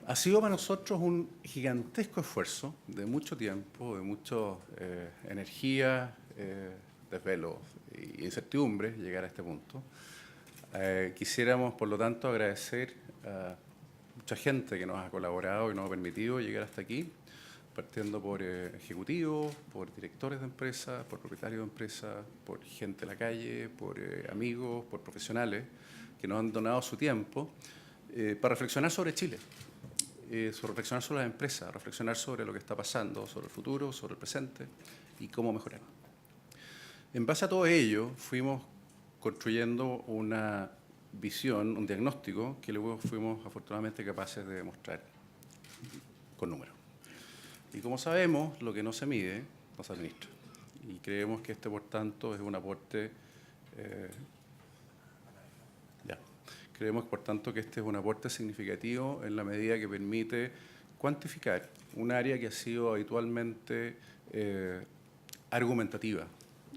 Ha sido para nosotros un gigantesco esfuerzo de mucho tiempo, de mucha energía, desvelos y incertidumbre llegar a este punto. Quisiéramos, por lo tanto, agradecer a mucha gente que nos ha colaborado y nos ha permitido llegar hasta aquí, partiendo por ejecutivos, por directores de empresas, por propietarios de empresas, por gente de la calle, por amigos, por profesionales que nos han donado su tiempo para reflexionar sobre Chile. Reflexionar sobre las empresas, reflexionar sobre lo que está pasando, sobre el futuro, sobre el presente y cómo mejorar. En base a todo ello, fuimos construyendo una visión, un diagnóstico que luego fuimos afortunadamente capaces de demostrar con números. Y como sabemos, lo que no se mide no se administra. Y creemos que este, por tanto, es un aporte Creemos, por tanto, que este es un aporte significativo en la medida que permite cuantificar un área que ha sido habitualmente argumentativa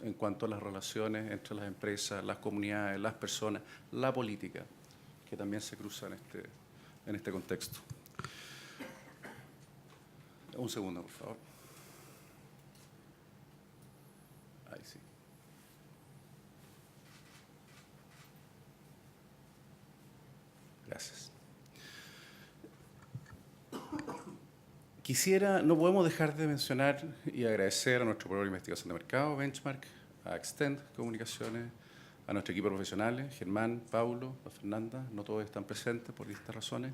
en cuanto a las relaciones entre las empresas, las comunidades, las personas, la política, que también se cruza en este contexto. Un segundo, por favor. Ahí sí. Gracias. No podemos dejar de mencionar y agradecer a nuestro programa de investigación de mercado, Benchmark, a Extend Comunicaciones, a nuestro equipo de profesionales, Germán, Paulo, a Fernanda, no todos están presentes por distintas razones,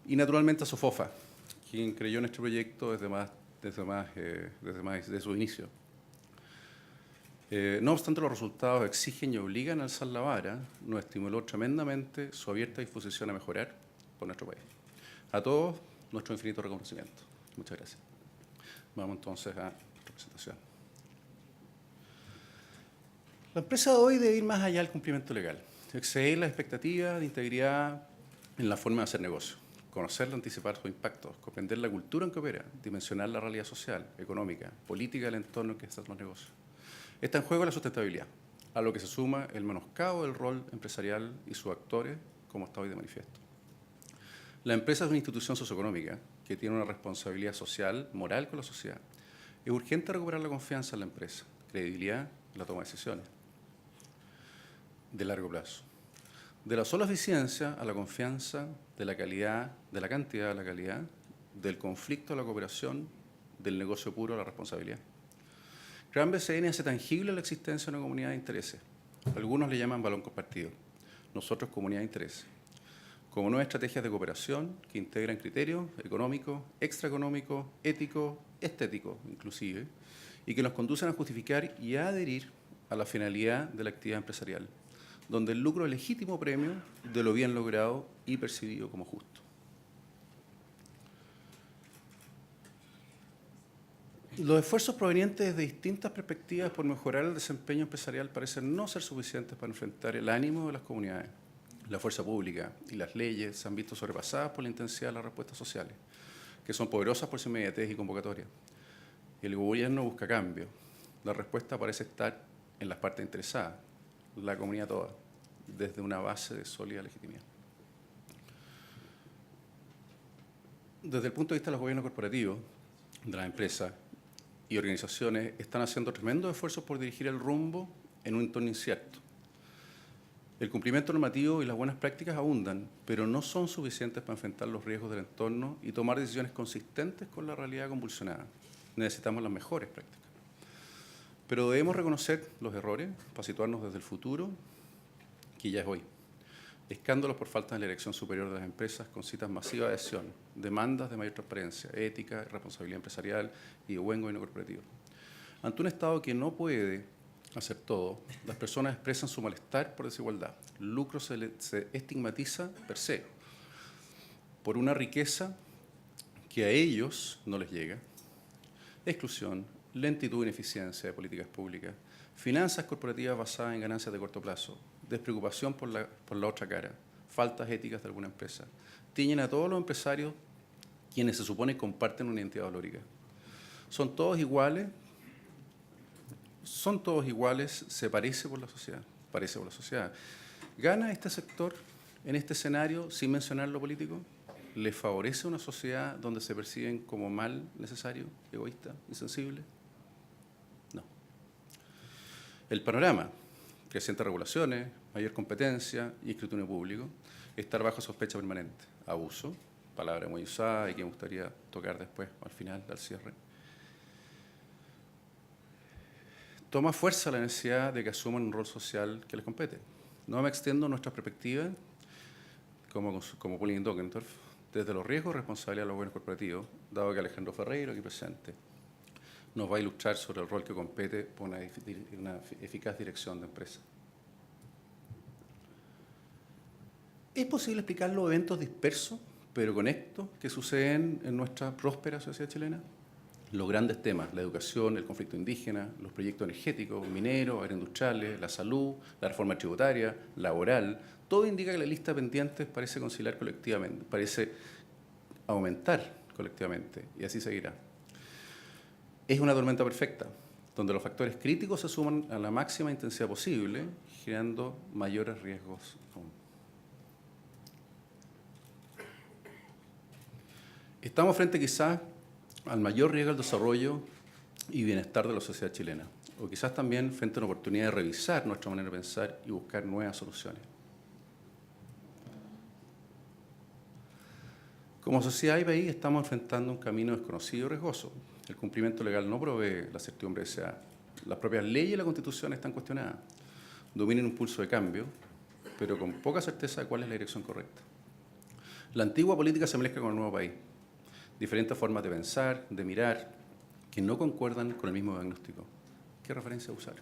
y naturalmente a Sofofa, quien creyó en este proyecto desde su inicio. No obstante, los resultados exigen y obligan a alzar la vara, nos estimuló tremendamente su abierta disposición a mejorar por nuestro país. A todos, nuestro infinito reconocimiento. Muchas gracias. Vamos entonces a nuestra presentación. La empresa de hoy debe ir más allá del cumplimiento legal, exceder las expectativas de integridad en la forma de hacer negocio, conocerla, anticipar sus impactos, comprender la cultura en que opera, dimensionar la realidad social, económica, política del entorno en que están los negocios. Está en juego la sustentabilidad, a lo que se suma el menoscabo del rol empresarial y sus actores, como está hoy de manifiesto. La empresa es una institución socioeconómica que tiene una responsabilidad social, moral con la sociedad. Es urgente recuperar la confianza en la empresa, credibilidad en la toma de decisiones de largo plazo. De la sola eficiencia a la confianza, de la calidad, de la cantidad a la calidad, del conflicto a la cooperación, del negocio puro a la responsabilidad. Gran BCN hace tangible la existencia de una comunidad de intereses. Algunos le llaman balón compartido, nosotros comunidad de intereses, como nuevas estrategias de cooperación que integran criterios económicos, extraeconómicos, éticos, estéticos inclusive, y que nos conducen a justificar y a adherir a la finalidad de la actividad empresarial, donde el lucro es legítimo premio de lo bien logrado y percibido como justo. Los esfuerzos provenientes de distintas perspectivas por mejorar el desempeño empresarial parecen no ser suficientes para enfrentar el ánimo de las comunidades. La fuerza pública y las leyes se han visto sobrepasadas por la intensidad de las respuestas sociales, que son poderosas por su inmediatez y convocatoria. El gobierno busca cambio. La respuesta parece estar en las partes interesadas, la comunidad toda, desde una base de sólida legitimidad. Desde el punto de vista de los gobiernos corporativos, de las empresas y organizaciones, están haciendo tremendos esfuerzos por dirigir el rumbo en un entorno incierto. El cumplimiento normativo y las buenas prácticas abundan, pero no son suficientes para enfrentar los riesgos del entorno y tomar decisiones consistentes con la realidad convulsionada. Necesitamos las mejores prácticas. Pero debemos reconocer los errores para situarnos desde el futuro, que ya es hoy. Escándalos por falta de la dirección superior de las empresas con citas masivas de adhesión, demandas de mayor transparencia, ética, responsabilidad empresarial y de buen gobierno corporativo. Ante un Estado que no puede hacer todo, las personas expresan su malestar por desigualdad. El lucro se estigmatiza per se por una riqueza que a ellos no les llega, exclusión, lentitud e ineficiencia de políticas públicas, finanzas corporativas basadas en ganancias de corto plazo, despreocupación por la otra cara, faltas éticas de alguna empresa, tiñen a todos los empresarios quienes se supone comparten una identidad valórica. Son todos iguales, se parece por la sociedad. ¿Gana este sector en este escenario sin mencionar lo político? le favorece una sociedad donde se perciben como mal necesario, egoísta, insensible? No. El panorama, crecientes regulaciones, mayor competencia y escrutinio público, estar bajo sospecha permanente, abuso, palabra muy usada y que me gustaría tocar después, al final, al cierre. Toma fuerza la necesidad de que asuman un rol social que les compete. No me extiendo nuestra perspectiva, como Pauline Dockendorf, desde los riesgos y responsabilidad de los gobiernos corporativos, dado que Alejandro Ferreiro, aquí presente, nos va a ilustrar sobre el rol que compete por una eficaz dirección de empresa. ¿Es posible explicar los eventos dispersos, pero conectos, que suceden en nuestra próspera sociedad chilena? Los grandes temas, la educación, el conflicto indígena, los proyectos energéticos, mineros, agroindustriales, la salud, la reforma tributaria, laboral, todo indica que la lista de pendientes parece conciliar colectivamente, parece aumentar colectivamente, y así seguirá. Es una tormenta perfecta, donde los factores críticos se suman a la máxima intensidad posible, generando mayores riesgos aún. Estamos frente quizás al mayor riesgo al desarrollo y bienestar de la sociedad chilena, o quizás también frente a una oportunidad de revisar nuestra manera de pensar y buscar nuevas soluciones. Como sociedad y país estamos enfrentando un camino desconocido y riesgoso. El cumplimiento legal no provee la certidumbre deseada. Las propias leyes y la Constitución están cuestionadas. Dominan un pulso de cambio, pero con poca certeza de cuál es la dirección correcta. La antigua política se mezcla con el nuevo país. Diferentes formas de pensar, de mirar, que no concuerdan con el mismo diagnóstico. ¿Qué referencia usar?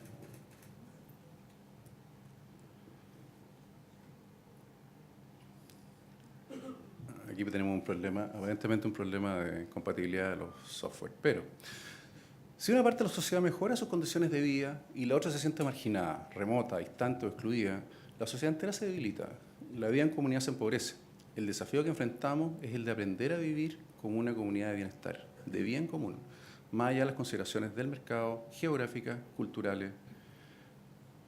Aquí tenemos un problema, aparentemente un problema de compatibilidad de los software. Pero, si una parte de la sociedad mejora sus condiciones de vida y la otra se siente marginada, remota, distante o excluida, la sociedad entera se debilita. La vida en comunidad se empobrece. El desafío que enfrentamos es el de aprender a vivir como una comunidad de bienestar, de bien común, más allá de las consideraciones del mercado, geográficas, culturales,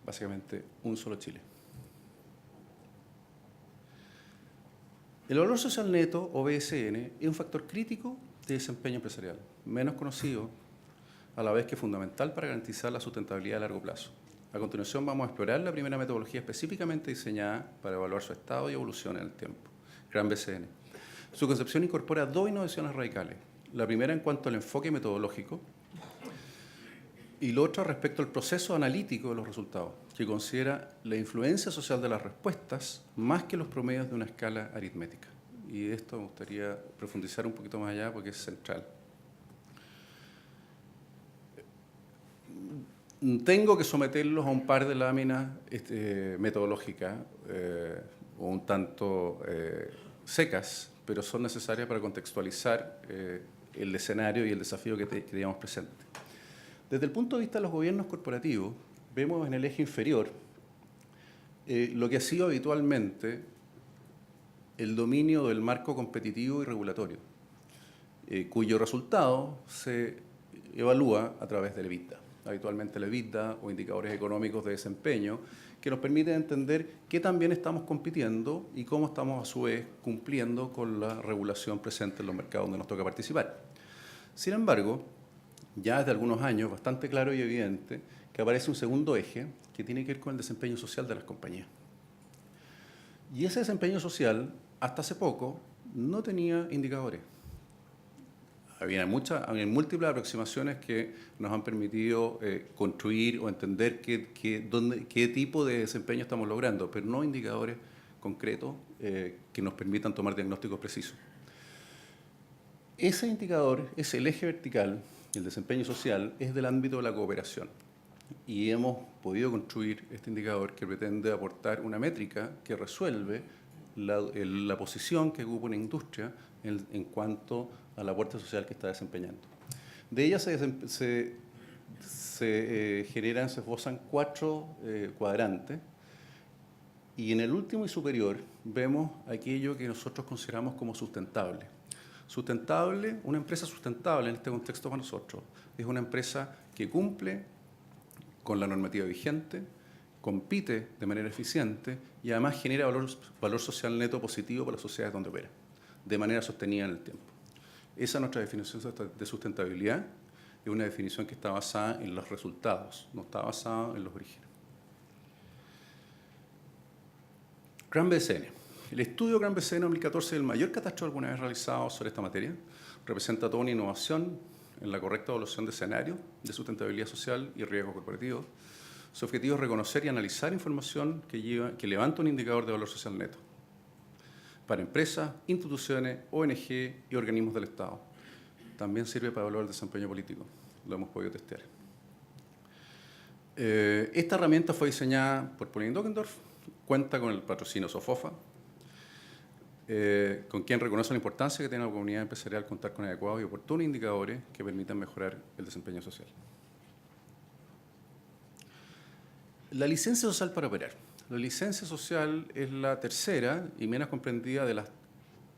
básicamente un solo Chile. El valor social neto, o BSN, es un factor crítico de desempeño empresarial, menos conocido, a la vez que fundamental para garantizar la sustentabilidad a largo plazo. A continuación vamos a explorar la primera metodología específicamente diseñada para evaluar su estado y evolución en el tiempo, Gran BCN. Su concepción incorpora dos innovaciones radicales. La primera en cuanto al enfoque metodológico y la otra respecto al proceso analítico de los resultados, que considera la influencia social de las respuestas más que los promedios de una escala aritmética. Y de esto me gustaría profundizar un poquito más allá porque es central. Tengo que someterlos a un par de láminas metodológicas o un tanto secas, pero son necesarias para contextualizar el escenario y el desafío que teníamos presente. Desde el punto de vista de los gobiernos corporativos, vemos en el eje inferior lo que ha sido habitualmente el dominio del marco competitivo y regulatorio, cuyo resultado se evalúa a través del EBITDA. Habitualmente el EBITDA o indicadores económicos de desempeño que nos permiten entender qué tan bien estamos compitiendo y cómo estamos a su vez cumpliendo con la regulación presente en los mercados donde nos toca participar. Sin embargo, ya desde algunos años, bastante claro y evidente, que aparece un segundo eje que tiene que ver con el desempeño social de las compañías. Y ese desempeño social, hasta hace poco, no tenía indicadores. Había múltiples aproximaciones que nos han permitido construir o entender qué tipo de desempeño estamos logrando, pero no indicadores concretos que nos permitan tomar diagnósticos precisos. Ese indicador es el eje vertical, el desempeño social, es del ámbito de la cooperación. Y hemos podido construir este indicador que pretende aportar una métrica que resuelve la posición que ocupa una industria en cuanto al aporte social que está desempeñando. De ella se esbozan 4 cuadrantes, y en el último y superior vemos aquello que nosotros consideramos como sustentable. Sustentable, una empresa sustentable en este contexto para nosotros, es una empresa que cumple con la normativa vigente, compite de manera eficiente y además genera valor social neto positivo para las sociedades donde opera. de manera sostenida en el tiempo. Esa es nuestra definición de sustentabilidad. Es una definición que está basada en los resultados, no está basada en los orígenes. Gran BCN. El estudio Gran BCN 2014 es el mayor catastro alguna vez realizado sobre esta materia. Representa toda una innovación en la correcta evaluación de escenarios de sustentabilidad social y riesgo corporativo. Su objetivo es reconocer y analizar información que levanta un indicador de valor social neto para empresas, instituciones, ONG y organismos del Estado. También sirve para evaluar el desempeño político. Lo hemos podido testear. Esta herramienta fue diseñada por Pauline Dockendorf, cuenta con el patrocinio Sofofa, con quien reconoce la importancia que tiene la comunidad empresarial contar con adecuados y oportunos indicadores que permitan mejorar el desempeño social. La licencia social para operar. La licencia social es la tercera y menos comprendida de las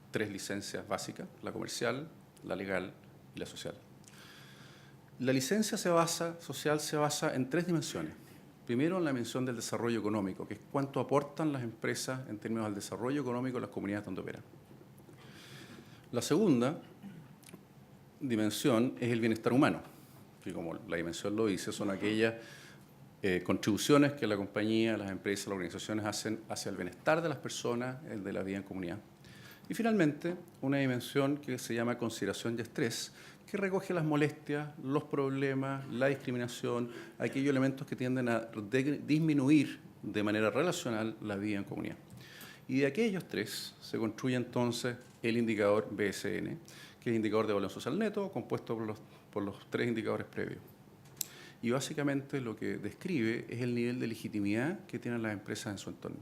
tres licencias básicas, la comercial, la legal y la social. La licencia social se basa en tres dimensiones. Primero, en la dimensión del desarrollo económico, que es cuánto aportan las empresas en términos del desarrollo económico de las comunidades donde operan. La segunda dimensión es el bienestar humano, que como la dimensión lo dice, son aquellas contribuciones que la compañía, las empresas, las organizaciones hacen hacia el bienestar de las personas, el de la vida en comunidad. Y finalmente, una dimensión que se llama consideración y estrés, que recoge las molestias, los problemas, la discriminación, aquellos elementos que tienden a disminuir de manera relacional la vida en comunidad. Y de aquellos tres se construye entonces el indicador BSN, que es el indicador de evaluación social neto, compuesto por los tres indicadores previos. Y básicamente lo que describe es el nivel de legitimidad que tienen las empresas en su entorno.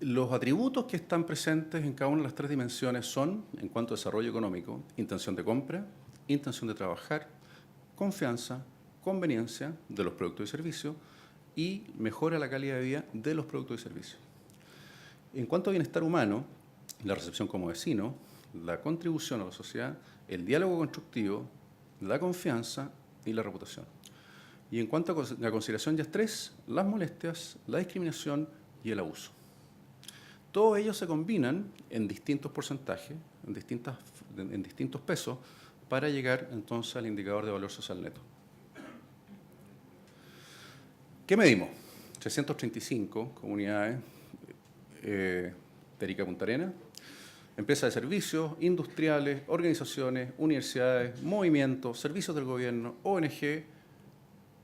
Los atributos que están presentes en cada una de las tres dimensiones son, en cuanto a desarrollo económico, intención de compra, intención de trabajar, confianza, conveniencia de los productos y servicios y mejora la calidad de vida de los productos y servicios. En cuanto a bienestar humano, la recepción como vecino, la contribución a la sociedad, el diálogo constructivo, la confianza y la reputación. Y en cuanto a la consideración y estrés, las molestias, la discriminación y el abuso. Todos ellos se combinan en distintos porcentajes, en distintos pesos, para llegar entonces al indicador de valor social neto. ¿Qué medimos? 335 comunidades de Arica Punta Arenas, empresas de servicios, industriales, organizaciones, universidades, movimientos, servicios del gobierno, ONG,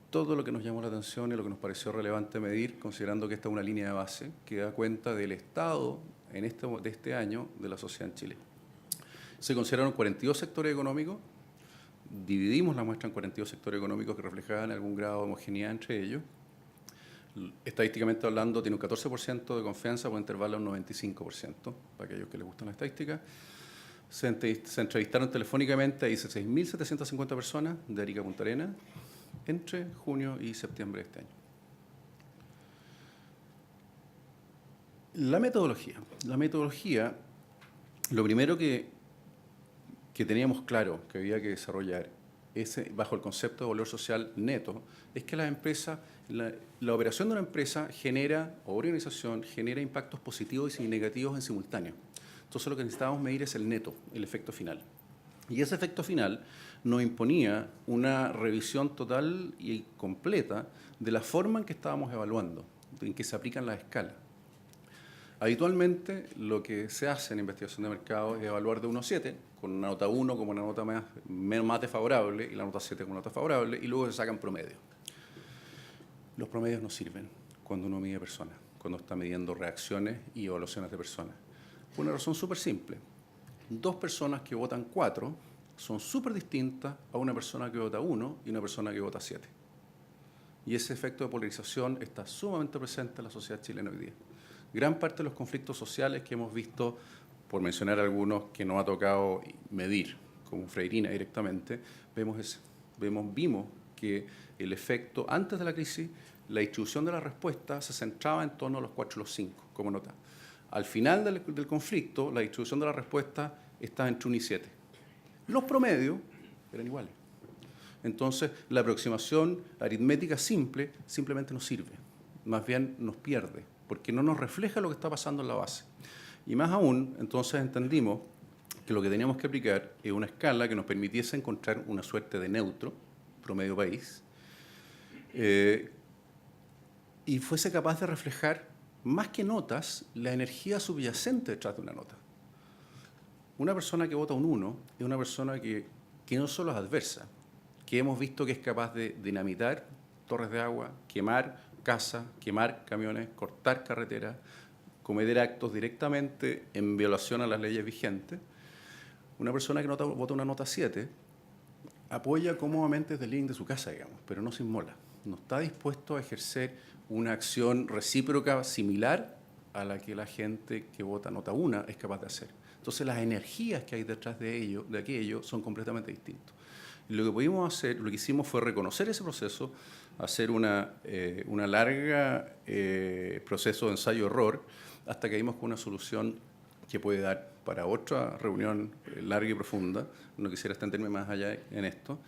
todo lo que nos llamó la atención y lo que nos pareció relevante medir, considerando que esta es una línea de base que da cuenta del estado de este año de la sociedad en Chile. Se consideraron 42 sectores económicos, dividimos la muestra en 42 sectores económicos que reflejaban algún grado de homogeneidad entre ellos. Estadísticamente hablando, tiene un 14% de confianza por intervalo a un 95%, para aquellos que les gustan las estadísticas. Se entrevistaron telefónicamente a 16.750 personas de Arica Punta Arenas entre junio y septiembre de este año. La metodología. La metodología, lo primero que teníamos claro que había que desarrollar bajo el concepto de valor social neto, es que las empresas, la operación de una empresa genera, o organización, genera impactos positivos y negativos en simultáneo. Entonces lo que necesitábamos medir es el neto, el efecto final. Y ese efecto final nos imponía una revisión total y completa de la forma en que estábamos evaluando, en que se aplican las escalas. Habitualmente lo que se hace en investigación de mercado es evaluar de 1 a 7, con una nota 1 como una nota más desfavorable y la nota 7 como una nota favorable, y luego se sacan promedios. Los promedios no sirven cuando uno mide personas, cuando está midiendo reacciones y evaluaciones de personas. Por una razón súper simple. 2 personas que votan 4 son súper distintas a una persona que vota 1 y una persona que vota 7. Y ese efecto de polarización está sumamente presente en la sociedad chilena hoy día. Gran parte de los conflictos sociales que hemos visto, por mencionar algunos que nos ha tocado medir, como Freirina directamente, vimos que el efecto, antes de la crisis, la distribución de la respuesta se centraba en torno a los 4 y los 5, como nota. Al final del conflicto, la distribución de la respuesta estaba entre 1 y 7. Los promedios eran iguales. Entonces, la aproximación aritmética simple simplemente no sirve, más bien nos pierde, porque no nos refleja lo que está pasando en la base. Y más aún, entonces entendimos que lo que teníamos que aplicar es una escala que nos permitiese encontrar una suerte de neutro, promedio país, y fuese capaz de reflejar, más que notas, la energía subyacente detrás de una nota. Una persona que vota un 1 es una persona que no solo es adversa, que hemos visto que es capaz de dinamitar torres de agua, quemar casas, quemar camiones, cortar carreteras, cometer actos directamente en violación a las leyes vigentes. Una persona que vota una nota 7 apoya cómodamente desde el living de su casa, digamos, pero no se inmola. No está dispuesto a ejercer una acción recíproca similar a la que la gente que vota nota 1 es capaz de hacer. Entonces las energías que hay detrás de aquello son completamente distintas. Y lo que pudimos hacer, lo que hicimos fue reconocer ese proceso, hacer una larga proceso de ensayo-error, hasta que dimos con una solución que puede dar para otra reunión larga y profunda. No quisiera extenderme más allá en esto,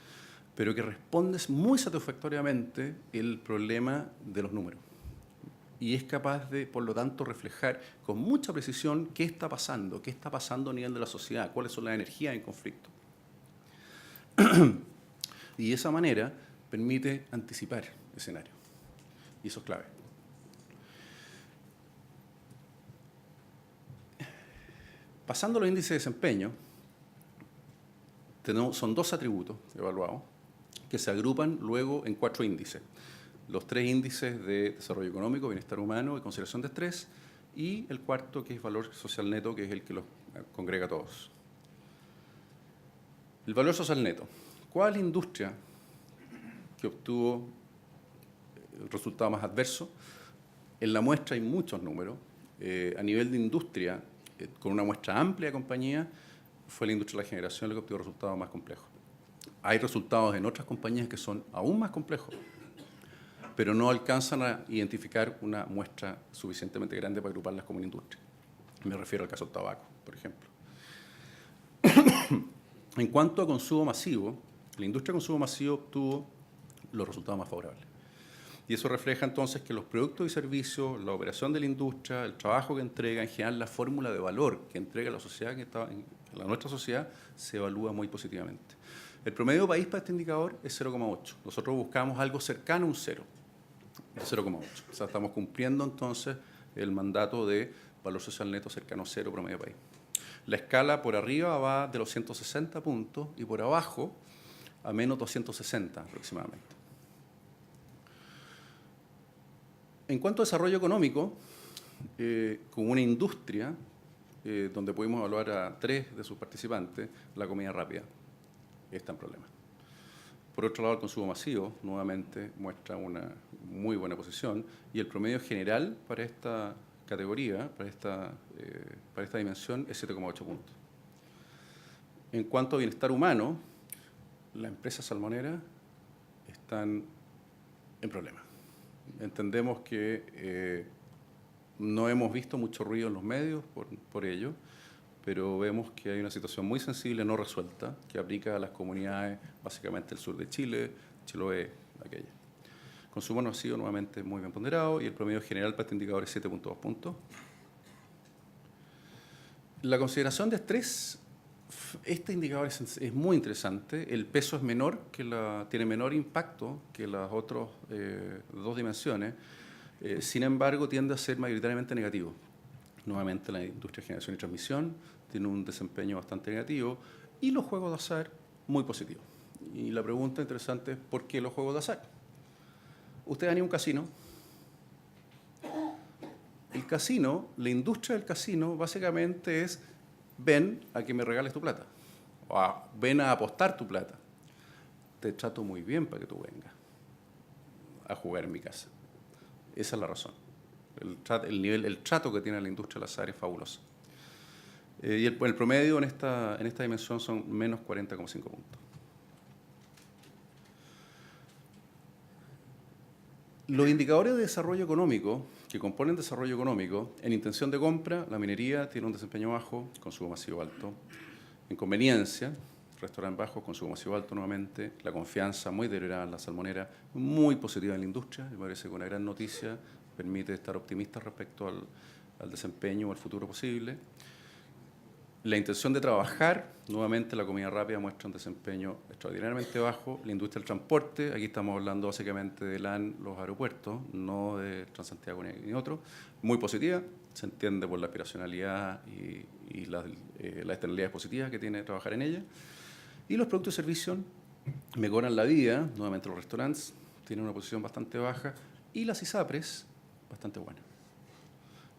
pero que responde muy satisfactoriamente el problema de los números. Y es capaz de, por lo tanto, reflejar con mucha precisión qué está pasando a nivel de la sociedad, cuáles son las energías en conflicto. Y de esa manera permite anticipar escenarios. Y eso es clave. Pasando a los índices de desempeño, son 2 atributos evaluados que se agrupan luego en 4 índices. Los 3 índices de desarrollo económico, bienestar humano y consideración de estrés, y el cuarto, que es valor social neto, que es el que los congrega a todos. El valor social neto. ¿Cuál industria que obtuvo el resultado más adverso? En la muestra hay muchos números. A nivel de industria, con una muestra amplia de compañías, fue la industria de la generación la que obtuvo resultados más complejos. Hay resultados en otras compañías que son aún más complejos, pero no alcanzan a identificar una muestra suficientemente grande para agruparlas como una industria. Me refiero al caso del tabaco, por ejemplo. En cuanto a consumo masivo, la industria de consumo masivo obtuvo los resultados más favorables. Y eso refleja entonces que los productos y servicios, la operación de la industria, el trabajo que entrega, en general la fórmula de valor que entrega la sociedad, nuestra sociedad, se evalúa muy positivamente. El promedio país para este indicador es 0,8. Nosotros buscamos algo cercano a un 0, 0,8. O sea, estamos cumpliendo entonces el mandato de valor social neto cercano a 0 promedio país. La escala por arriba va de los 160 puntos y por abajo a menos 260 aproximadamente. En cuanto a desarrollo económico, con una industria donde pudimos evaluar a 3 de sus participantes, la comida rápida está en problemas. Por otro lado, el consumo masivo nuevamente muestra una muy buena posición y el promedio general para esta categoría, para esta dimensión, es 7,8 puntos. En cuanto a bienestar humano, las empresas salmoneras están en problemas. Entendemos que no hemos visto mucho ruido en los medios por ello, pero vemos que hay una situación muy sensible no resuelta que aplica a las comunidades, básicamente el sur de Chile, Chiloé, aquella. Consumo no ha sido nuevamente muy bien ponderado y el promedio general para este indicador es 7,2 puntos. La consideración de estrés, este indicador es muy interesante. El peso es menor, tiene menor impacto que las otras 2 dimensiones. Sin embargo, tiende a ser mayoritariamente negativo. Nuevamente, la industria de generación y transmisión tiene un desempeño bastante negativo y los juegos de azar muy positivos. Y la pregunta interesante es, ¿por qué los juegos de azar? Ustedes han ido a un casino. El casino, la industria del casino, básicamente es, ven a que me regales tu plata, o ven a apostar tu plata. Te trato muy bien para que tú vengas a jugar en mi casa. Esa es la razón. El trato que tiene la industria del azar es fabuloso. Y el promedio en esta dimensión son menos 40,5 puntos. Los indicadores de desarrollo económico que componen desarrollo económico, en intención de compra, la minería tiene un desempeño bajo, consumo masivo alto. En conveniencia, restaurante bajo, consumo masivo alto nuevamente. La confianza muy deteriorada en la salmonera, muy positiva en la industria. Me parece que una gran noticia, permite estar optimista respecto al desempeño o al futuro posible. La intención de trabajar, nuevamente la comida rápida muestra un desempeño extraordinariamente bajo. La industria del transporte, aquí estamos hablando básicamente de los aeropuertos, no de Transantiago ni otro, muy positiva, se entiende por la aspiracionalidad y las externalidades positivas que tiene trabajar en ella. Y los productos y servicios mejoran la vida, nuevamente los restaurantes tienen una posición bastante baja y las ISAPRES bastante buenas.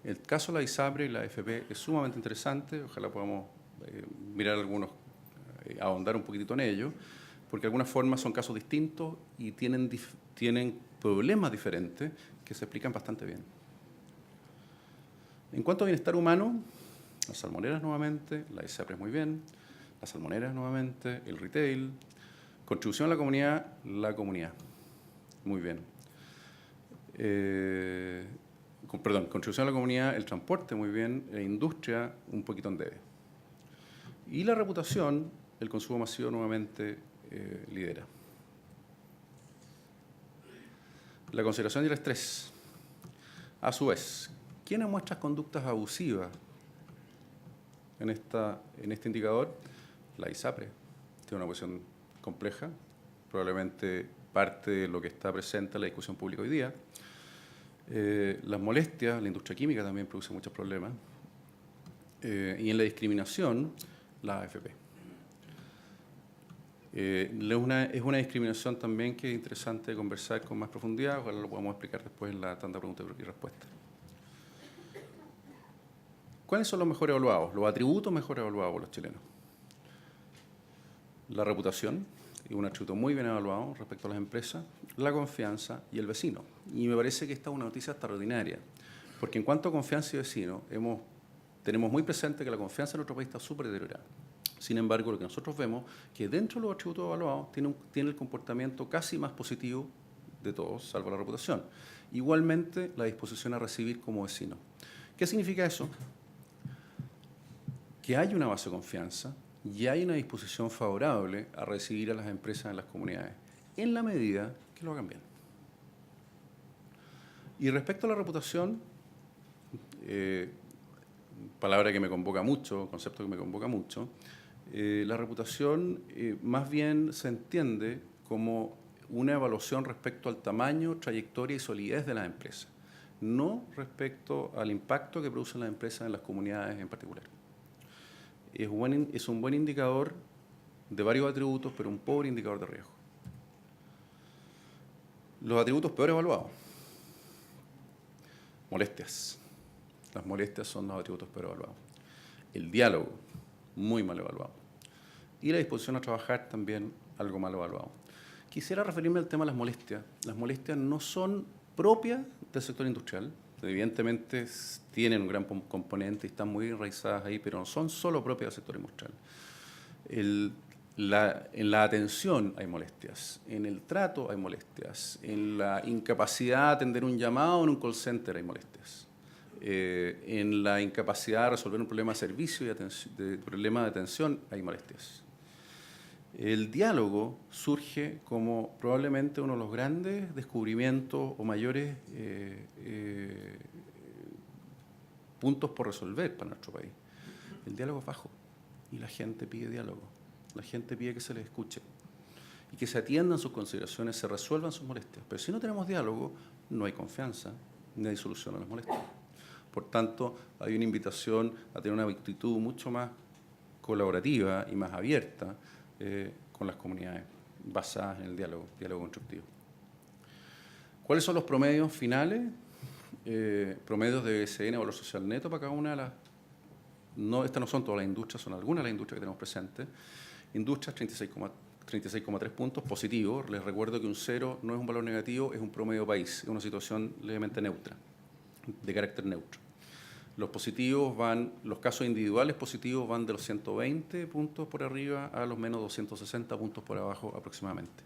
El caso de la ISAPRE y la AFP es sumamente interesante, ojalá podamos mirar algunos, ahondar un poquitito en ello, porque de alguna forma son casos distintos y tienen problemas diferentes que se explican bastante bien. En cuanto a bienestar humano, las salmoneras nuevamente, la ISAPRE muy bien, las salmoneras nuevamente, el retail, contribución a la comunidad, muy bien. Contribución a la comunidad, el transporte muy bien, la industria un poquito en debe. Y la reputación, el consumo masivo nuevamente lidera. La consideración y el estrés. A su vez, ¿quiénes muestran conductas abusivas en este indicador? La ISAPRE tiene una posición compleja, probablemente parte de lo que está presente en la discusión pública hoy día. Las molestias, la industria química también produce muchos problemas. Y en la discriminación, la AFP. Es una discriminación también que es interesante conversar con más profundidad, ojalá lo podamos explicar después en la tanda de preguntas y respuestas. ¿Cuáles son los mejor evaluados? Los atributos mejor evaluados por los chilenos. La reputación, es un atributo muy bien evaluado respecto a las empresas, la confianza y el vecino. Y me parece que esta es una noticia extraordinaria, porque en cuanto a confianza y vecino, tenemos muy presente que la confianza en nuestro país está súper deteriorada. Sin embargo, lo que nosotros vemos es que dentro de los atributos evaluados tiene el comportamiento casi más positivo de todos, salvo la reputación. Igualmente, la disposición a recibir como vecino. ¿Qué significa eso? Que hay una base de confianza y hay una disposición favorable a recibir a las empresas en las comunidades, en la medida que lo hagan bien. Y respecto a la reputación, palabra que me convoca mucho, concepto que me convoca mucho, la reputación más bien se entiende como una evaluación respecto al tamaño, trayectoria y solidez de las empresas, no respecto al impacto que producen las empresas en las comunidades en particular. Es un buen indicador de varios atributos, pero un pobre indicador de riesgo. Los atributos peor evaluados. Molestias. Las molestias son los atributos peor evaluados. El diálogo, muy mal evaluado. Y la disposición a trabajar también algo mal evaluado. Quisiera referirme al tema de las molestias. Las molestias no son propias del sector industrial. Evidentemente tienen un gran componente y están muy enraizadas ahí, pero no son solo propias del sector industrial. En la atención hay molestias, en el trato hay molestias, en la incapacidad de atender un llamado en un call center hay molestias, en la incapacidad de resolver un problema de servicio y problema de atención hay molestias. El diálogo surge como probablemente uno de los grandes descubrimientos o mayores puntos por resolver para nuestro país. El diálogo es bajo y la gente pide diálogo. La gente pide que se les escuche y que se atiendan sus consideraciones, se resuelvan sus molestias. Pero si no tenemos diálogo, no hay confianza, ni hay solución a las molestias. Por tanto, hay una invitación a tener una actitud mucho más colaborativa y más abierta con las comunidades, basadas en el diálogo constructivo. ¿Cuáles son los promedios finales? Promedios de BCN, valor social neto, para cada una de las... estas no son todas las industrias, son algunas de las industrias que tenemos presentes. Industrias, 36,3 puntos, positivo. Les recuerdo que un 0 no es un valor negativo, es un promedio país, es una situación levemente neutra, de carácter neutro. Los casos individuales positivos van de los 120 puntos por arriba a los menos 260 puntos por abajo aproximadamente.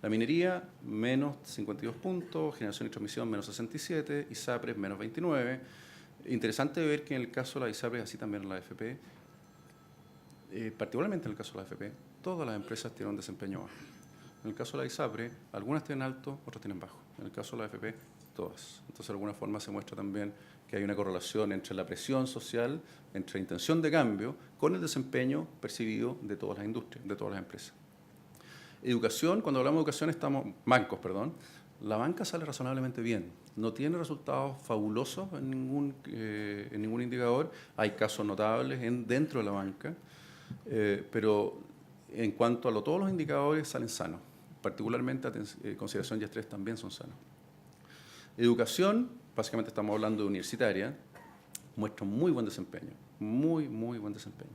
La minería, menos 52 puntos, generación y transmisión, menos 67, ISAPRES, menos 29. Interesante ver que en el caso de la ISAPRES, así también en la AFP, particularmente en el caso de la AFP, todas las empresas tienen un desempeño bajo. En el caso de la ISAPRE, algunas tienen alto, otras tienen bajo. En el caso de la AFP, todas. Entonces, de alguna forma se muestra también que hay una correlación entre la presión social, entre la intención de cambio, con el desempeño percibido de todas las industrias, de todas las empresas. Educación, cuando hablamos de educación estamos, bancos, perdón, la banca sale razonablemente bien. No tiene resultados fabulosos en ningún indicador. Hay casos notables dentro de la banca, pero en cuanto a todos los indicadores salen sanos. Particularmente consideración y estrés también son sanos. Educación, básicamente estamos hablando de universitaria, muestra muy buen desempeño, muy buen desempeño.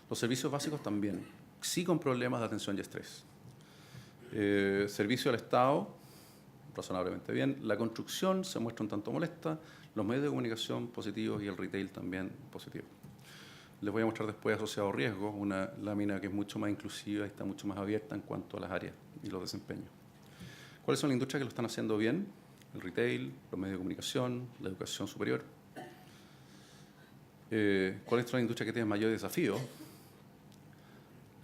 Los servicios básicos también, sí con problemas de atención y estrés. Servicio al Estado, razonablemente bien. La construcción se muestra un tanto molesta, los medios de comunicación positivos y el retail también positivo. Les voy a mostrar después asociado a riesgos, una lámina que es mucho más inclusiva y está mucho más abierta en cuanto a las áreas y los desempeños. ¿Cuáles son las industrias que lo están haciendo bien? El retail, los medios de comunicación, la educación superior. ¿Cuáles son las industrias que tienen mayor desafío?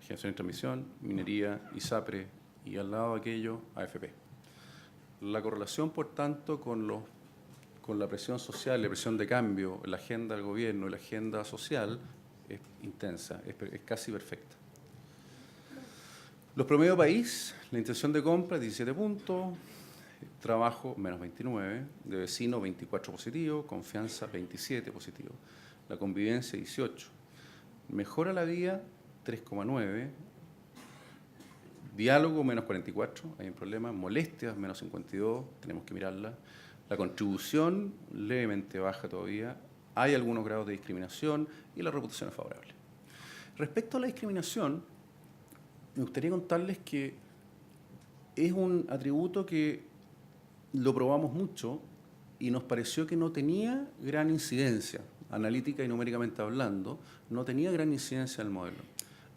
Generación y transmisión, minería, ISAPRE y al lado de aquello, AFP. La correlación, por tanto, con la presión social, la presión de cambio, la agenda del gobierno y la agenda social es intensa, es casi perfecta. Los promedios país, la intención de compra 17 puntos, trabajo menos 29, de vecino 24 positivo, confianza 27 positivo, la convivencia 18, mejora la vida 3,9, diálogo menos 44, hay un problema, molestias menos 52, tenemos que mirarla, la contribución levemente baja todavía, hay algunos grados de discriminación y la reputación es favorable. Respecto a la discriminación, me gustaría contarles que es un atributo que lo probamos mucho y nos pareció que no tenía gran incidencia, analítica y numéricamente hablando, no tenía gran incidencia en el modelo,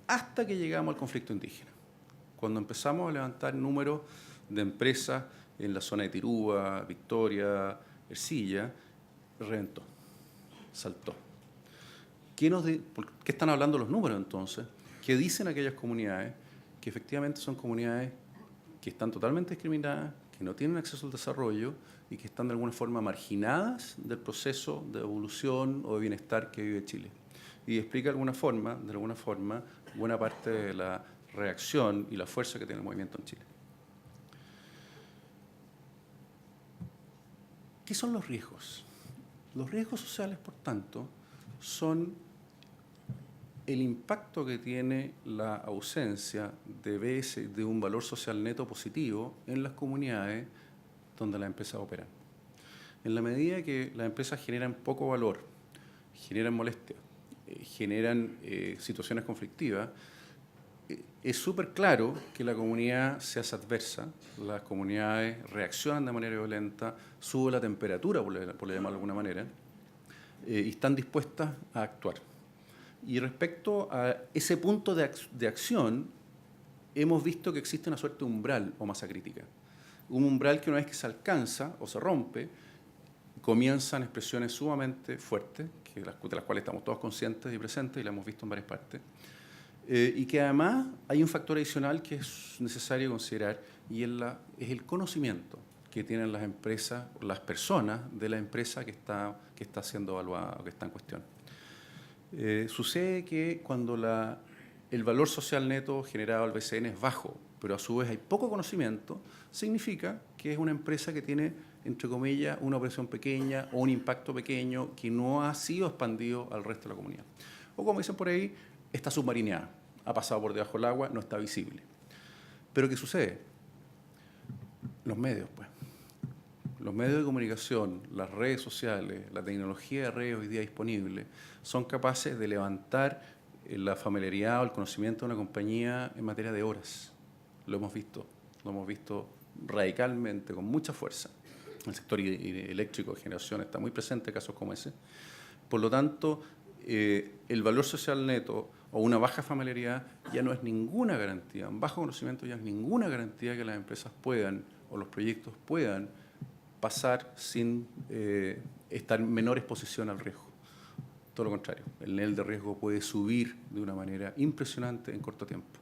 hasta que llegamos al conflicto indígena. Cuando empezamos a levantar números de empresas en la zona de Tirúa, Victoria, Ercilla, reventó, saltó. ¿Por qué están hablando los números entonces? ¿Qué dicen aquellas comunidades? Que efectivamente son comunidades que están totalmente discriminadas, que no tienen acceso al desarrollo y que están de alguna forma marginadas del proceso de evolución o de bienestar que vive Chile. Y explica de alguna forma, buena parte de la reacción y la fuerza que tiene el movimiento en Chile. ¿Qué son los riesgos? Los riesgos sociales, por tanto, son el impacto que tiene la ausencia de un valor social neto positivo en las comunidades donde las empresas operan. En la medida que las empresas generan poco valor, generan molestias, generan situaciones conflictivas, es súper claro que la comunidad se hace adversa, las comunidades reaccionan de manera violenta, sube la temperatura, por llamarlo de alguna manera, y están dispuestas a actuar. Y respecto a ese punto de acción, hemos visto que existe una suerte de umbral o masa crítica. Un umbral que una vez que se alcanza o se rompe, comienzan expresiones sumamente fuertes, de las cuales estamos todos conscientes y presentes y las hemos visto en varias partes, y que además hay un factor adicional que es necesario considerar y es el conocimiento que tienen las empresas, las personas de la empresa que está siendo evaluada o que está en cuestión. Sucede que cuando el valor social neto generado al BCN es bajo, pero a su vez hay poco conocimiento, significa que es una empresa que tiene, entre comillas, una operación pequeña o un impacto pequeño que no ha sido expandido al resto de la comunidad. O como dicen por ahí, está submarineada, ha pasado por debajo del agua, no está visible. Pero ¿qué sucede? Los medios, pues. Los medios de comunicación, las redes sociales, la tecnología de redes hoy día disponible, son capaces de levantar la familiaridad o el conocimiento de una compañía en materia de horas. Lo hemos visto radicalmente, con mucha fuerza. El sector eléctrico de generación está muy presente en casos como ese. Por lo tanto, el valor social neto o una baja familiaridad ya no es ninguna garantía, un bajo conocimiento ya es ninguna garantía que las empresas puedan o los proyectos puedan pasar sin estar en menor exposición al riesgo. Todo lo contrario, el nivel de riesgo puede subir de una manera impresionante en corto tiempo.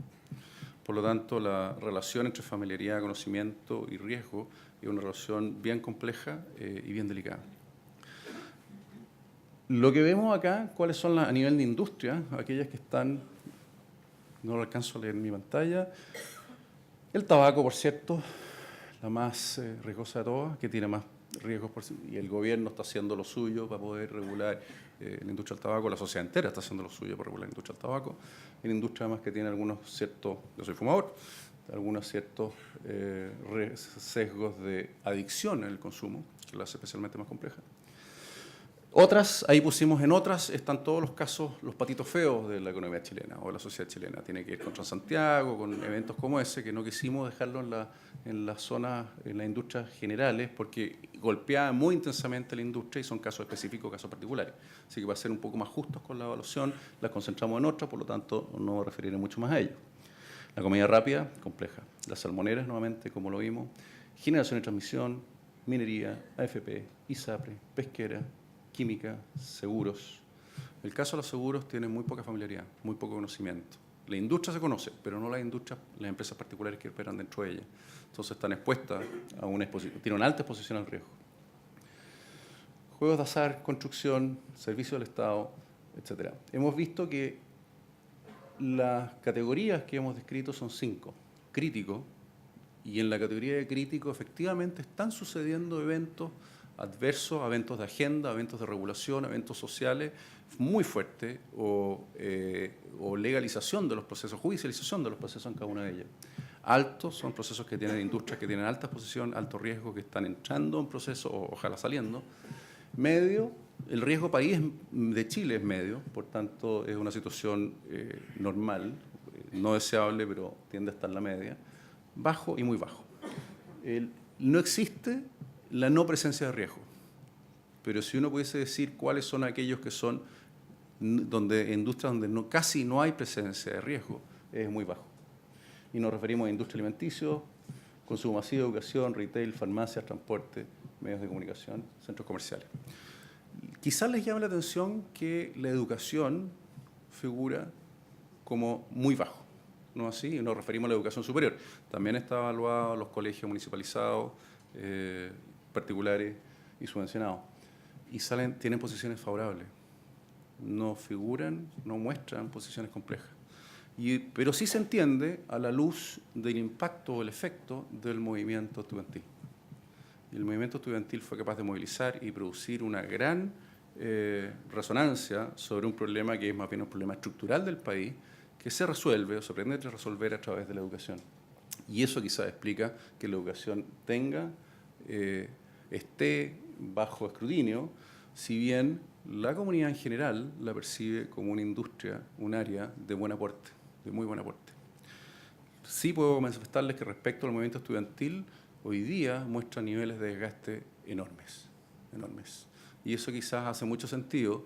Por lo tanto, la relación entre familiaridad, conocimiento y riesgo es una relación bien compleja y bien delicada. Lo que vemos acá, cuáles son a nivel de industria, aquellas que están, no lo alcanzo a leer en mi pantalla. El tabaco, por cierto, la más riesgosa de todas, que tiene más riesgos, y el gobierno está haciendo lo suyo para poder regular la industria del tabaco, la sociedad entera está haciendo lo suyo para regular la industria del tabaco. Es una industria además que tiene algunos ciertos, yo soy fumador, algunos ciertos sesgos de adicción en el consumo, que la hace especialmente más compleja. Otras, ahí pusimos en otras, están todos los casos, los patitos feos de la economía chilena o de la sociedad chilena. Tiene que ver con Transantiago, con eventos como ese, que no quisimos dejarlo en las zonas, en las industrias generales, porque golpeaba muy intensamente la industria y son casos específicos, casos particulares. Así que para ser un poco más justos con la evaluación, las concentramos en otras, por lo tanto no me referiré mucho más a ello. La comida rápida, compleja. Las salmoneras, nuevamente, como lo vimos. Generación y transmisión, minería, AFP, ISAPRE, pesquera, química, seguros. El caso de los seguros tiene muy poca familiaridad, muy poco conocimiento. La industria se conoce, pero no las industrias, las empresas particulares que operan dentro de ella. Entonces están expuestas a una exposición, tienen una alta exposición al riesgo. Juegos de azar, construcción, servicio del Estado, etc. Hemos visto que las categorías que hemos descrito son 5. Crítico, y en la categoría de crítico efectivamente están sucediendo eventos adversos, eventos de agenda, eventos de regulación, eventos sociales muy fuertes o legalización de los procesos, judicialización de los procesos en cada una de ellas. Altos son procesos que tienen industrias que tienen alta exposición, alto riesgo, que están entrando en proceso o ojalá saliendo. Medio, el riesgo país de Chile es medio, por tanto es una situación normal, no deseable, pero tiende a estar en la media. Bajo y muy bajo. No existe la no presencia de riesgo, pero si uno pudiese decir cuáles son aquellos que son industrias donde casi no hay presencia de riesgo, es muy bajo. Y nos referimos a industria alimenticia, consumo masivo, educación, retail, farmacias, transporte, medios de comunicación, centros comerciales. Quizás les llame la atención que la educación figura como muy bajo. No así, nos referimos a la educación superior. También está evaluado los colegios municipalizados, particulares y subvencionados. Y tienen posiciones favorables. No figuran, no muestran posiciones complejas. Pero sí se entiende a la luz del impacto o el efecto del movimiento estudiantil. Y el movimiento estudiantil fue capaz de movilizar y producir una gran resonancia sobre un problema que es más bien un problema estructural del país, que se resuelve o se pretende resolver a través de la educación. Y eso quizás explica que la educación esté bajo escrutinio, si bien la comunidad en general la percibe como una industria, un área de buen aporte, de muy buen aporte. Sí puedo manifestarles que respecto al movimiento estudiantil, hoy día muestra niveles de desgaste enormes, enormes. Y eso quizás hace mucho sentido,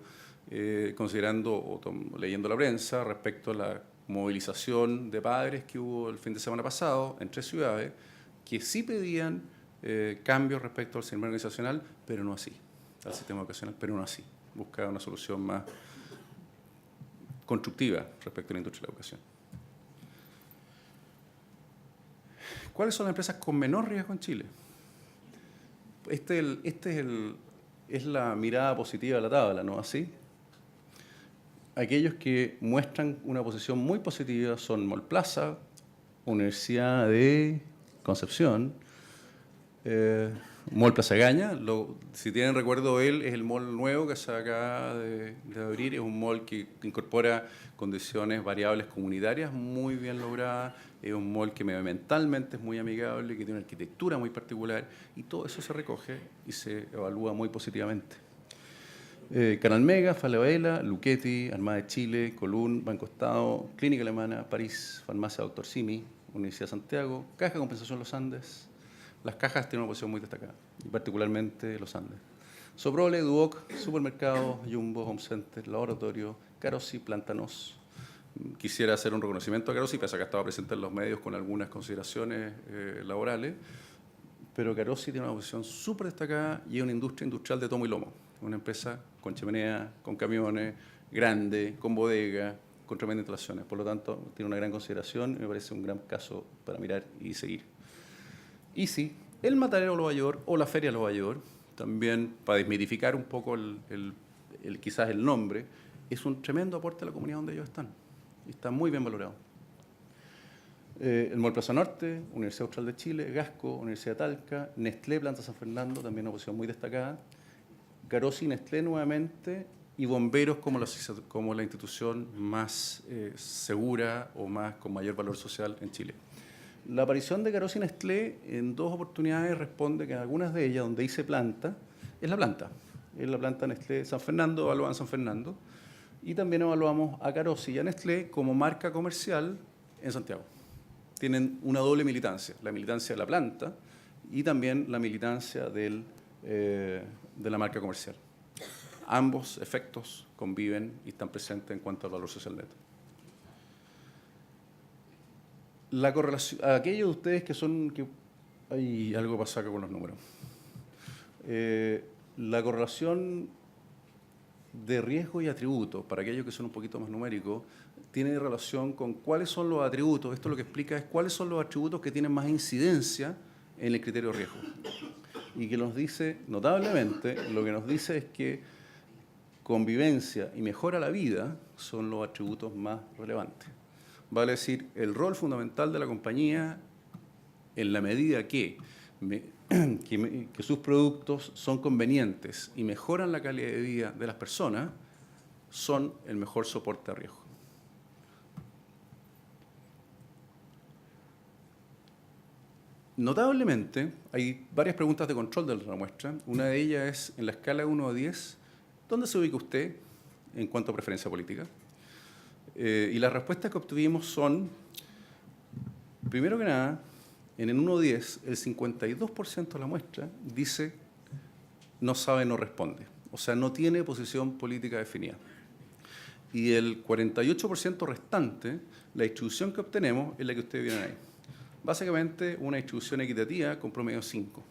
considerando o leyendo la prensa respecto a la movilización de padres que hubo el fin de semana pasado en 3 ciudades, que sí pedían cambios respecto al sistema organizacional, pero no así, al sistema educacional, pero no así. Buscaban una solución más constructiva respecto a la industria de la educación. ¿Cuáles son las empresas con menor riesgo en Chile? Es la mirada positiva de la tabla, ¿no? Así. Aquellos que muestran una posición muy positiva son Mallplaza, Universidad de Concepción, Mall Plaza Gaña. Si tienen recuerdo, él es el mall nuevo que se acaba de abrir. Es un mall que incorpora condiciones variables comunitarias muy bien logradas. Es un mall que medioambientalmente es muy amigable, que tiene una arquitectura muy particular, y todo eso se recoge y se evalúa muy positivamente. Canal Mega, Falabella, Luchetti, Armada de Chile, Colún, Banco Estado, Clínica Alemana, París, Farmacia Dr. Simi, Universidad de Santiago, Caja de Compensación Los Andes. Las cajas tienen una posición muy destacada, y particularmente Los Andes. Soprole, Duoc, Supermercados, Jumbo, Home Center, Laboratorio, Carosi, Plantanos. Quisiera hacer un reconocimiento a Carosi, pese a que ha estado presente en los medios con algunas consideraciones laborales, pero Carosi tiene una posición súper destacada y es una industria industrial de tomo y lomo. Una empresa con chimenea, con camiones, grande, con bodega, con tremendas instalaciones. Por lo tanto, tiene una gran consideración y me parece un gran caso para mirar y seguir. Y sí, el Matadero de Nueva York o la Feria de Nueva York, también para desmitificar un poco quizás el nombre, es un tremendo aporte a la comunidad donde ellos están. Y está muy bien valorado. El Mall Plaza Norte, Universidad Austral de Chile, Gasco, Universidad de Talca, Nestlé Planta San Fernando, también una posición muy destacada, Carosi, Nestlé nuevamente, y Bomberos como la institución más segura o con mayor valor social en Chile. La aparición de Carosi y Nestlé en 2 oportunidades responde que en algunas de ellas donde dice planta, es la planta Nestlé San Fernando, evaluada en San Fernando, y también evaluamos a Carosi y a Nestlé como marca comercial en Santiago. Tienen una doble militancia, la militancia de la planta y también la militancia de la marca comercial. Ambos efectos conviven y están presentes en cuanto al valor social neto. La correlación, a aquellos de ustedes que hay algo pasa acá con los números. La correlación de riesgo y atributos, para aquellos que son un poquito más numéricos, tiene relación con cuáles son los atributos. Esto lo que explica es cuáles son los atributos que tienen más incidencia en el criterio de riesgo. Y que nos dice, notablemente, lo que nos dice es que convivencia y mejora la vida son los atributos más relevantes. Vale decir, el rol fundamental de la compañía, en la medida que sus productos son convenientes y mejoran la calidad de vida de las personas, son el mejor soporte a riesgo. Notablemente, hay varias preguntas de control de la muestra. Una de ellas es, en la escala 1 a 10, ¿dónde se ubica usted en cuanto a preferencia política? Y las respuestas que obtuvimos son, primero que nada, en el 1 a 10, el 52% de la muestra dice no sabe, no responde. O sea, no tiene posición política definida. Y el 48% restante, la distribución que obtenemos es la que ustedes vieron ahí. Básicamente, una distribución equitativa con promedio 5.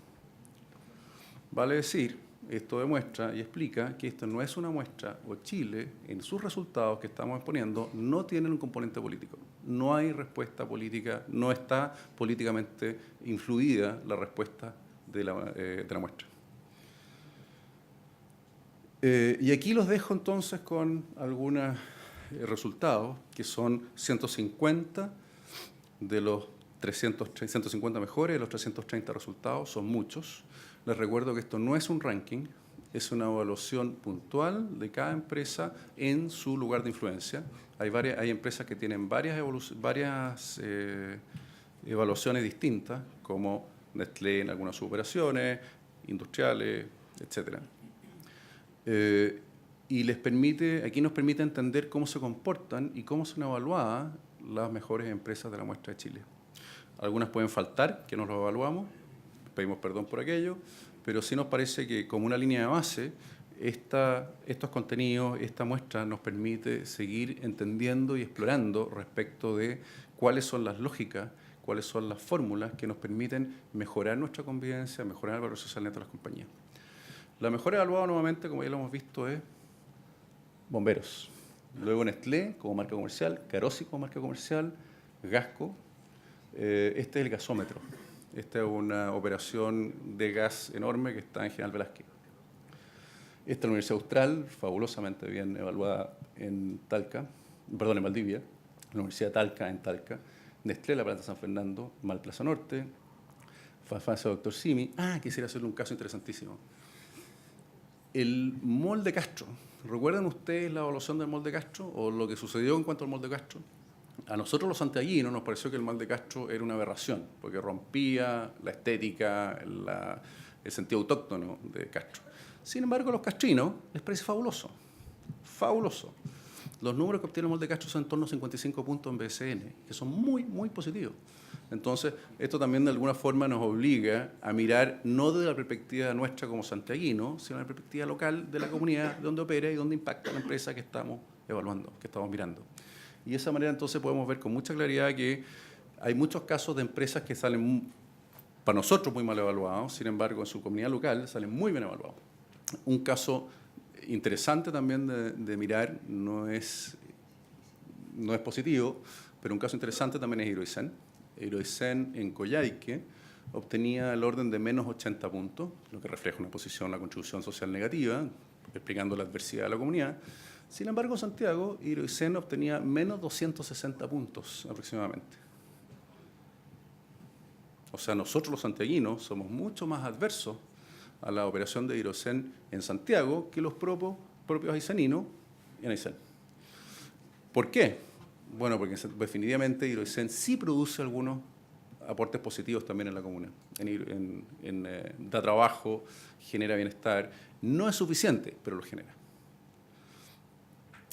Vale decir, esto demuestra y explica que esto no es una muestra, o Chile, en sus resultados que estamos exponiendo, no tienen un componente político. No hay respuesta política, no está políticamente influida la respuesta de la muestra. Y aquí los dejo entonces con algunos resultados, que son 150 de los 150 mejores de los 330 resultados, son muchos. Les recuerdo que esto no es un ranking, es una evaluación puntual de cada empresa en su lugar de influencia. Hay empresas que tienen varias evaluaciones distintas, como Nestlé en algunas suboperaciones, industriales, etc. Y aquí nos permite entender cómo se comportan y cómo son evaluadas las mejores empresas de la muestra de Chile. Algunas pueden faltar, que no lo evaluamos, pedimos perdón por aquello, pero sí nos parece que como una línea de base, estos contenidos, esta muestra nos permite seguir entendiendo y explorando respecto de cuáles son las lógicas, cuáles son las fórmulas que nos permiten mejorar nuestra convivencia, mejorar el valor social neto de las compañías. La mejor evaluada nuevamente, como ya lo hemos visto, es Bomberos. Luego Nestlé como marca comercial, Carosi como marca comercial, Gasco. Este es el gasómetro. Esta es una operación de gas enorme que está en General Velázquez. Esta es la Universidad Austral, fabulosamente bien evaluada en Valdivia. La Universidad de Talca en Talca. Nestlé, la planta San Fernando, Mall Plaza Norte. Farmacia Dr. Simi. Quisiera hacerle un caso interesantísimo. El Mall de Castro. ¿Recuerdan ustedes la evaluación del Mall de Castro o lo que sucedió en cuanto al Mall de Castro? A nosotros los santiaguinos nos pareció que el Mall de Castro era una aberración, porque rompía la estética, el sentido autóctono de Castro. Sin embargo, a los castrinos les parece fabuloso. Fabuloso. Los números que obtiene el Mall de Castro son en torno a 55 puntos en BCN, que son muy, muy positivos. Entonces, esto también de alguna forma nos obliga a mirar no desde la perspectiva nuestra como santiaguinos, sino desde la perspectiva local de la comunidad donde opera y donde impacta la empresa que estamos evaluando, que estamos mirando. Y de esa manera entonces podemos ver con mucha claridad que hay muchos casos de empresas que salen para nosotros muy mal evaluados, sin embargo en su comunidad local salen muy bien evaluados. Un caso interesante también de mirar no es no es positivo, pero un caso interesante también es Hidroicén. Hidroicén en Coyhaique obtenía el orden de menos 80 puntos, lo que refleja una posición, una contribución social negativa, explicando la adversidad de la comunidad. Sin embargo, Santiago, Hidroicén obtenía menos 260 puntos aproximadamente. O sea, nosotros los santiaguinos somos mucho más adversos a la operación de Hidroicén en Santiago que los propios ayseninos en Aysén. ¿Por qué? Bueno, porque definitivamente Hidroicén sí produce algunos aportes positivos también en la comuna. Da trabajo, genera bienestar. No es suficiente, pero lo genera.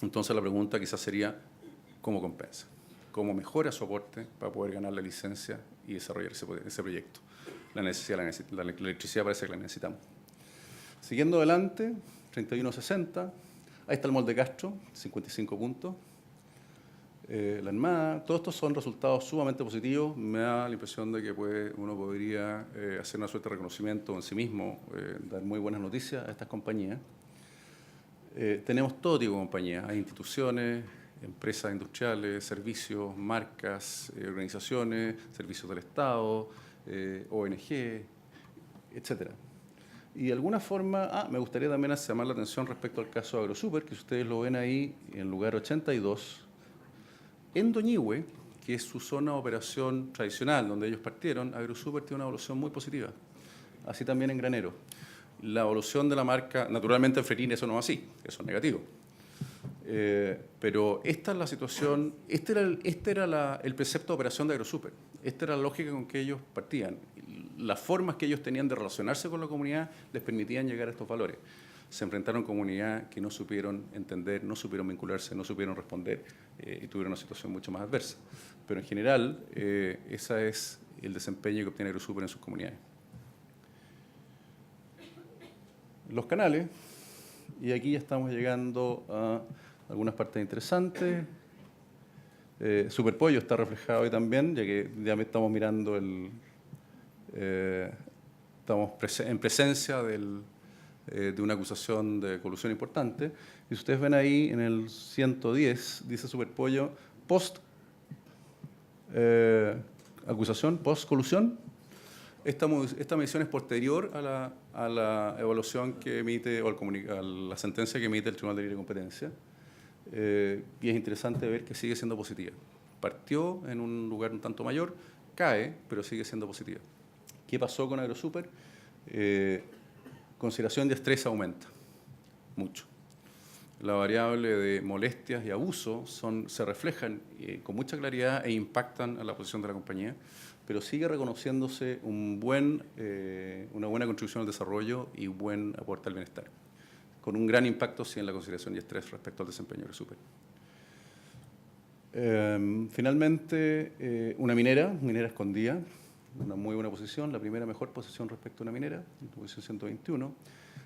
Entonces la pregunta quizás sería, ¿cómo compensa? ¿Cómo mejora su aporte para poder ganar la licencia y desarrollar ese proyecto? La electricidad parece que la necesitamos. Siguiendo adelante, 3160, ahí está el molde Castro, 55 puntos. La Armada, todos estos son resultados sumamente positivos. Me da la impresión de que uno podría hacer una suerte de reconocimiento en sí mismo, dar muy buenas noticias a estas compañías. Tenemos todo tipo de compañías, hay instituciones, empresas industriales, servicios, marcas, organizaciones, servicios del Estado, ONG, etc. Y de alguna forma, me gustaría también llamar la atención respecto al caso de AgroSuper, que ustedes lo ven ahí en el lugar 82, en Doñihue, que es su zona de operación tradicional, donde ellos partieron. AgroSuper tiene una evolución muy positiva, así también en Granero. La evolución de la marca, naturalmente en Frerín eso no es así, eso es negativo. Pero esta es la situación, este era el precepto de operación de AgroSuper, esta era la lógica con que ellos partían. Las formas que ellos tenían de relacionarse con la comunidad les permitían llegar a estos valores. Se enfrentaron a comunidades que no supieron entender, no supieron vincularse, no supieron responder y tuvieron una situación mucho más adversa. Pero en general, ese es el desempeño que obtiene AgroSuper en sus comunidades. Los canales, y aquí ya estamos llegando a algunas partes interesantes. Superpollo está reflejado ahí también, ya que ya estamos mirando estamos en presencia de una acusación de colusión importante. Y si ustedes ven ahí en el 110, dice Superpollo, acusación, post colusión. Esta medición es posterior a la evaluación que emite, o a la sentencia que emite el Tribunal de Libre Competencia. Y es interesante ver que sigue siendo positiva. Partió en un lugar un tanto mayor, cae, pero sigue siendo positiva. ¿Qué pasó con AgroSuper? Consideración de estrés aumenta mucho. La variable de molestias y abuso se reflejan con mucha claridad e impactan a la posición de la compañía, pero sigue reconociéndose una buena contribución al desarrollo y buen aporte al bienestar, con un gran impacto sí en la consideración y estrés respecto al desempeño de AgroSuper. Finalmente, una minera escondida, una muy buena posición, la primera mejor posición respecto a una minera, en posición 121.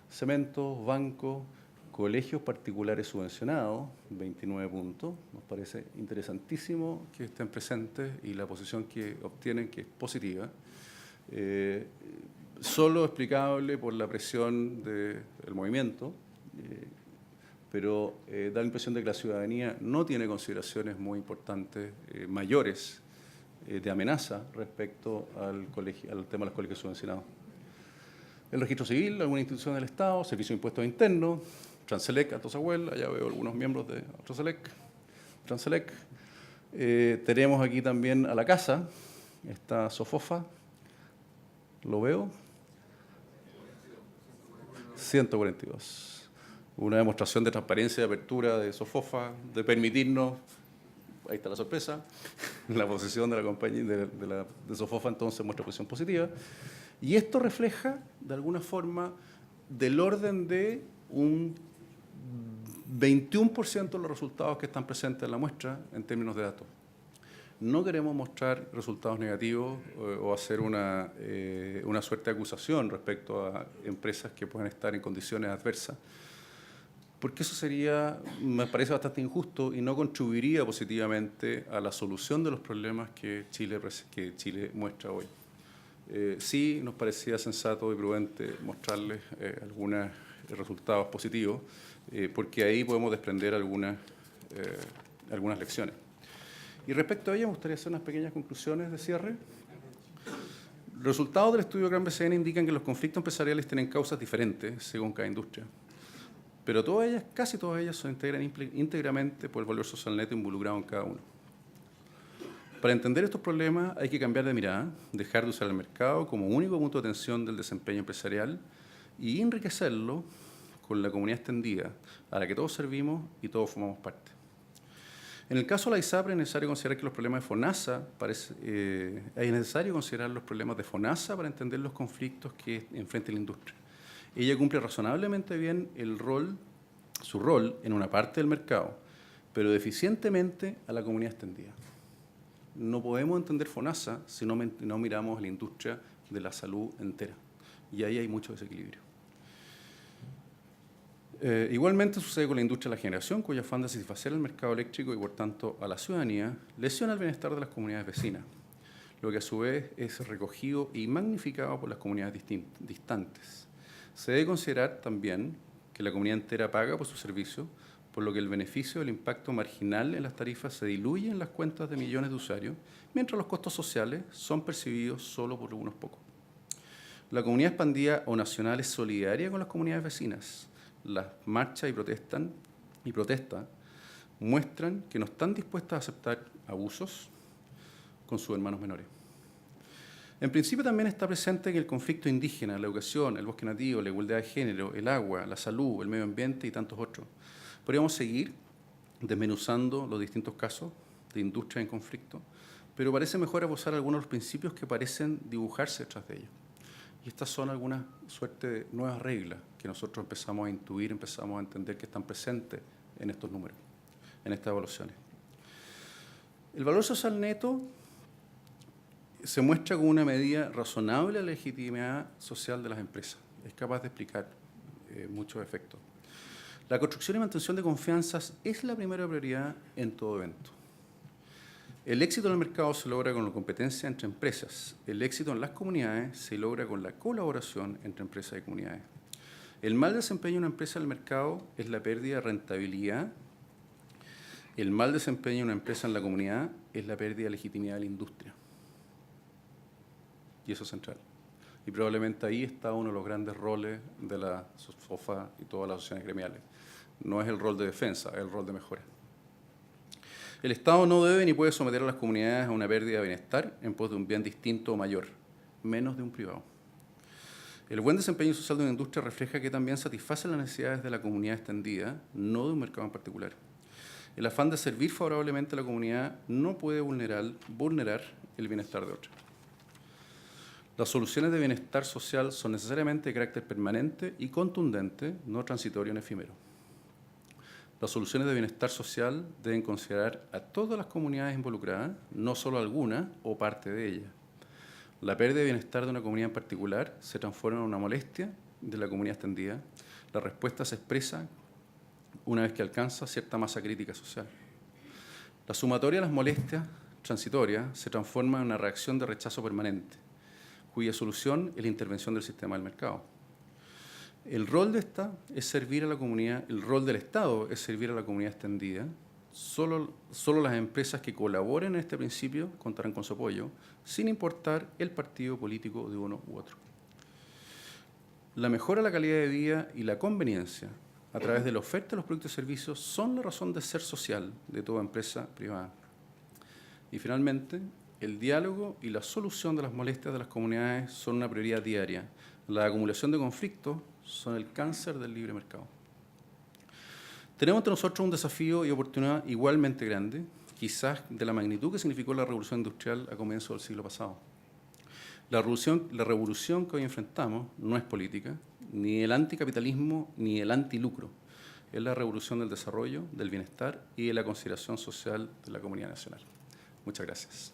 Cementos, bancos, colegios particulares subvencionados, 29 puntos. Nos parece interesantísimo que estén presentes y la posición que obtienen, que es positiva. Solo explicable por la presión del movimiento, pero da la impresión de que la ciudadanía no tiene consideraciones muy importantes, mayores, de amenaza respecto al tema de los colegios subvencionados. El registro civil, alguna institución del Estado, Servicio de Impuestos Internos, Transelec, Atosahuel, allá veo algunos miembros de Transelec. Tenemos aquí también a la casa, está Sofofa, lo veo, 142. Una demostración de transparencia y de apertura de Sofofa, de permitirnos, ahí está la sorpresa, la posición de la compañía de Sofofa entonces muestra posición positiva. Y esto refleja, de alguna forma, del orden de un 21% de los resultados que están presentes en la muestra en términos de datos. No queremos mostrar resultados negativos o hacer una suerte de acusación respecto a empresas que puedan estar en condiciones adversas, porque eso me parece bastante injusto y no contribuiría positivamente a la solución de los problemas que Chile muestra hoy. Sí nos parecía sensato y prudente mostrarles algunos resultados positivos, porque ahí podemos desprender algunas lecciones. Y respecto a ella, me gustaría hacer unas pequeñas conclusiones de cierre. Los resultados del estudio Gran BCN indican que los conflictos empresariales tienen causas diferentes según cada industria, pero todas ellas, casi todas ellas, se integran íntegramente por el valor social neto involucrado en cada uno. Para entender estos problemas hay que cambiar de mirada, dejar de usar el mercado como único punto de atención del desempeño empresarial y enriquecerlo con la comunidad extendida, a la que todos servimos y todos formamos parte. En el caso de la ISAPRE es necesario considerar que los problemas de FONASA, es necesario considerar los problemas de FONASA para entender los conflictos que enfrenta la industria. Ella cumple razonablemente bien su rol en una parte del mercado, pero deficientemente a la comunidad extendida. No podemos entender FONASA si no miramos a la industria de la salud entera, y ahí hay mucho desequilibrio. Igualmente sucede con la industria de la generación, cuyo afán de satisfacer el mercado eléctrico y, por tanto, a la ciudadanía, lesiona el bienestar de las comunidades vecinas, lo que a su vez es recogido y magnificado por las comunidades distantes. Se debe considerar también que la comunidad entera paga por su servicio, por lo que el beneficio del impacto marginal en las tarifas se diluye en las cuentas de millones de usuarios, mientras los costos sociales son percibidos solo por unos pocos. La comunidad expandida o nacional es solidaria con las comunidades vecinas. Las marchas y protestas muestran que no están dispuestas a aceptar abusos con sus hermanos menores. En principio también está presente que el conflicto indígena, la educación, el bosque nativo, la igualdad de género, el agua, la salud, el medio ambiente y tantos otros. Podríamos seguir desmenuzando los distintos casos de industria en conflicto, pero parece mejor abusar algunos de los principios que parecen dibujarse detrás de ellos. Y estas son algunas suerte de nuevas reglas que nosotros empezamos a intuir, empezamos a entender que están presentes en estos números, en estas evaluaciones. El valor social neto se muestra como una medida razonable de la legitimidad social de las empresas. Es capaz de explicar muchos efectos. La construcción y mantención de confianzas es la primera prioridad en todo evento. El éxito en el mercado se logra con la competencia entre empresas. El éxito en las comunidades se logra con la colaboración entre empresas y comunidades. El mal desempeño de una empresa en el mercado es la pérdida de rentabilidad. El mal desempeño de una empresa en la comunidad es la pérdida de legitimidad de la industria. Y eso es central. Y probablemente ahí está uno de los grandes roles de la SOFA y todas las asociaciones gremiales. No es el rol de defensa, es el rol de mejora. El Estado no debe ni puede someter a las comunidades a una pérdida de bienestar en pos de un bien distinto o mayor, menos de un privado. El buen desempeño social de una industria refleja que también satisface las necesidades de la comunidad extendida, no de un mercado en particular. El afán de servir favorablemente a la comunidad no puede vulnerar el bienestar de otra. Las soluciones de bienestar social son necesariamente de carácter permanente y contundente, no transitorio ni efímero. Las soluciones de bienestar social deben considerar a todas las comunidades involucradas, no solo algunas o parte de ellas. La pérdida de bienestar de una comunidad en particular se transforma en una molestia de la comunidad extendida. La respuesta se expresa una vez que alcanza cierta masa crítica social. La sumatoria de las molestias transitorias se transforma en una reacción de rechazo permanente, cuya solución es la intervención del sistema del mercado. El rol de esta es servir a la comunidad, el rol del Estado es servir a la comunidad extendida. Solo las empresas que colaboren en este principio contarán con su apoyo, sin importar el partido político de uno u otro. La mejora de la calidad de vida y la conveniencia a través de la oferta de los productos y servicios son la razón de ser social de toda empresa privada. Y finalmente, el diálogo y la solución de las molestias de las comunidades son una prioridad diaria. La acumulación de conflictos son el cáncer del libre mercado. Tenemos ante nosotros un desafío y oportunidad igualmente grande, quizás de la magnitud que significó la revolución industrial a comienzos del siglo pasado. La revolución que hoy enfrentamos no es política, ni el anticapitalismo, ni el antilucro. Es la revolución del desarrollo, del bienestar y de la consideración social de la comunidad nacional. Muchas gracias.